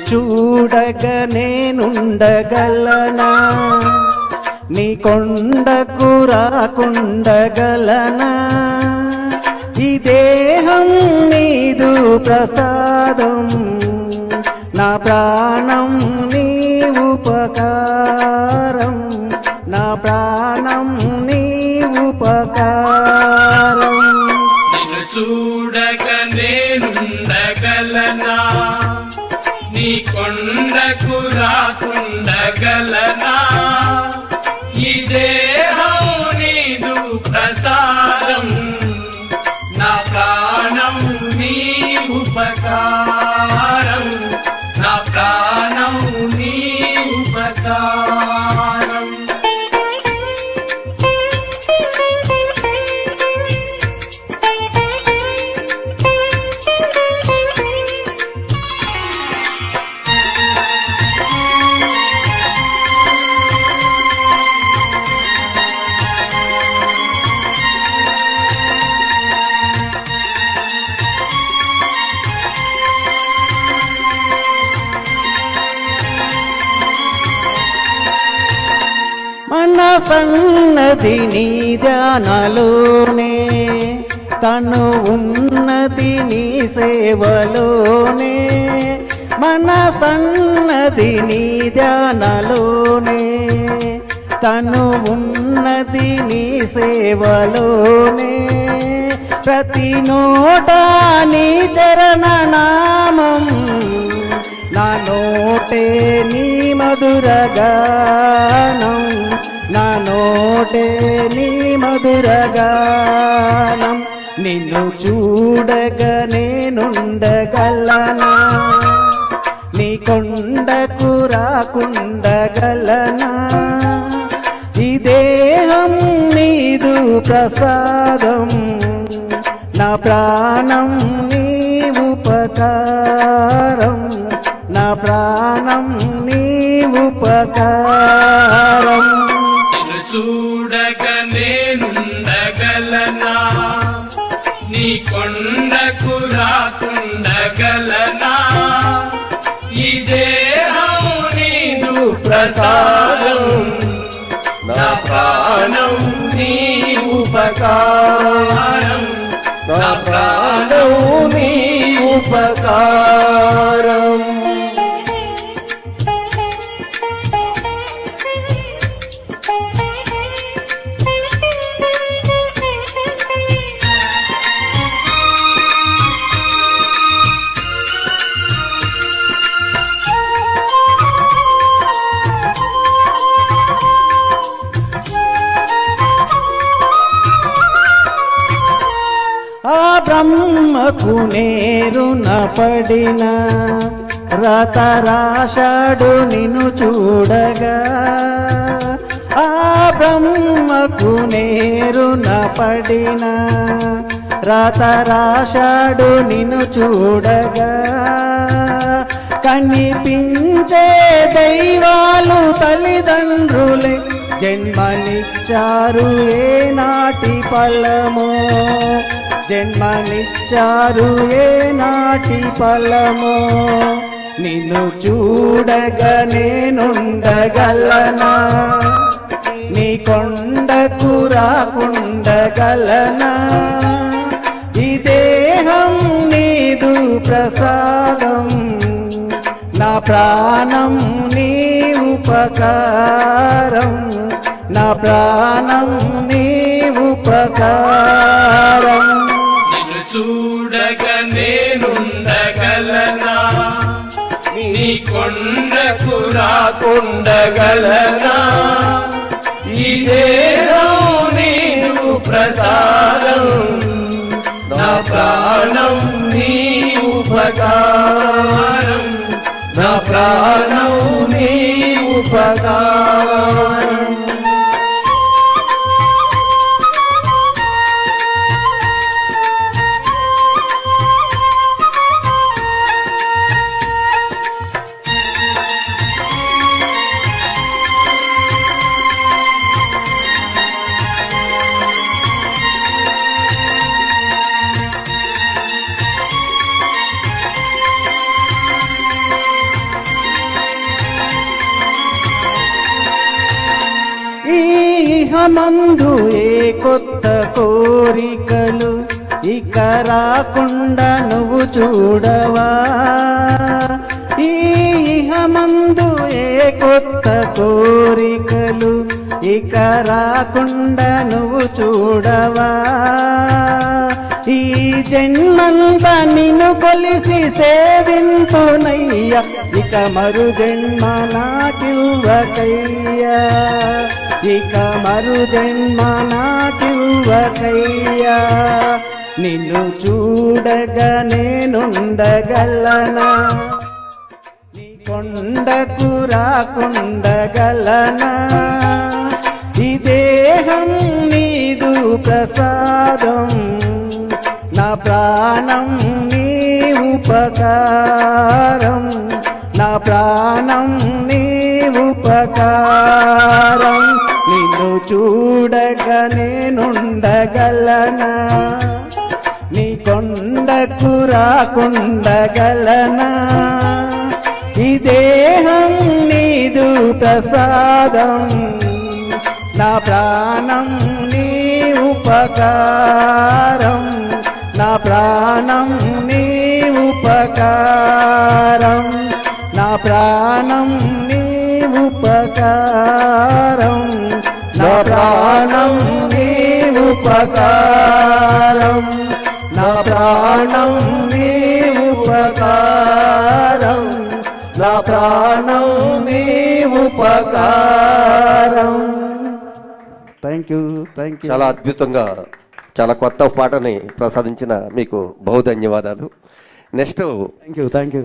చూడగ నేనుండగలనా, నీ కొండకు రాకుండగలనా? ఈ దేహం నీదు ప్రసాదం, నా ప్రాణం నీ ఉపకారం, నా ప్రాణం నీ ఉపకారం. నిన్ను చూడగ నేనుండగలనా, నీ కొండకు రాకుండగలనా? ఈ దేహం నీదు ప్రసాదం, నా ప్రాణం నీ ఉపకారం, నా ప్రాణం నీ ఉపకారం. మనసన్నది నీ ధ్యానలోనే, తను ఉన్నది నీ సేవలోనే. మనసన్నది నీ ధ్యానలోనే, తను ఉన్నది నీ సేవలోనే. ప్రతి నోట నీ చరణ నామం, నా నోటే నీ మధురగానం, నా నోటే నీ మధురగానం. నిన్ను చూడగ నేనుండగలనా, నీ కొండకు రాకుండగలనా? ఈ దేహం నీదు ప్రసాదం, నా ప్రాణం నీ ఉపకారం, నా ప్రాణం నీ ఉపకారం. నిన్ను చూడగ నేనుండగలనా, నీ కొండకు రాకుండగలనా? ఈ దేహం నీదు ప్రసాదం, నా ప్రాణం నీ ఉపకారం, నా ప్రాణం నీ ఉపకారం. ఆ బ్రహ్మకు నేరున పడిన రత రాశాడు నిన్ను చూడగా. ఆ బ్రహ్మకు నేరున పడిన రత రాశాడు నిన్ను చూడగా. కనిపించే దైవాలు తల్లిదండ్రులే, జన్మనిచ్చారు ఏనాటి ఫలమో, జన్మనిచ్చారు ఏనాటి ఫలమో. నిన్ను చూడగ నేనుండగలనా, నీ కొండకు రాకుండగలనా? ఈ దేహం నీదు ప్రసాదం, నా ప్రాణం నీ ఉపకారం, నా ప్రాణం నీ ఉపకారం. నిన్ను చూడగ నేనుండగలనా, నీ కొండకు రాకుండగలనా? ఈ దేహం నీవు ప్రసాదం, నా ప్రాణం నీ ఉపకారం, నా ప్రాణం నీ ఉపకారం. ఇహమందు ఏ కొత్త కోరికలు ఇక రాకుండా నువ్వు చూడవా? ఈ ఇహమందు ఏ కొత్త కోరికలు ఇక రాకుండా నువ్వు చూడవా? ఈ జన్మంతా నిన్ను కొలిసి సేవింతునయ్యా, ఇక మరు జన్మ నాకివ్వకయ్యా, ఇక మరు జన్మ నాకివ్వకయ్యా. నిన్ను చూడగా నేనుండగలనా? నీ కొండకు రాకుండగలనా? ఈ దేహం నీదు ప్రసాదం, నా ప్రాణం నీ ఉపకారం, నా ప్రాణం నీ ఉపకారం. నిన్ను చూడగా నేనుండగలనా? నీ కొండకు రాకుండగలనా? ఈ దేహం నీదు ప్రసాదం, నా ప్రాణం నీ ఉపకారం, నా ప్రాణం నీ ఉపకారం, నా ప్రాణం నీ ఉపకారం, నా ప్రాణం నీ ఉపకారం, నా ప్రాణం నీ ఉపకారం, నా ప్రాణం నీ ఉపకారం. Thank you, thank you. చాలా అద్భుతంగా చాలా కొత్త పాటని ప్రసాదించిన మీకు బహు ధన్యవాదాలు. Next thank you, thank you.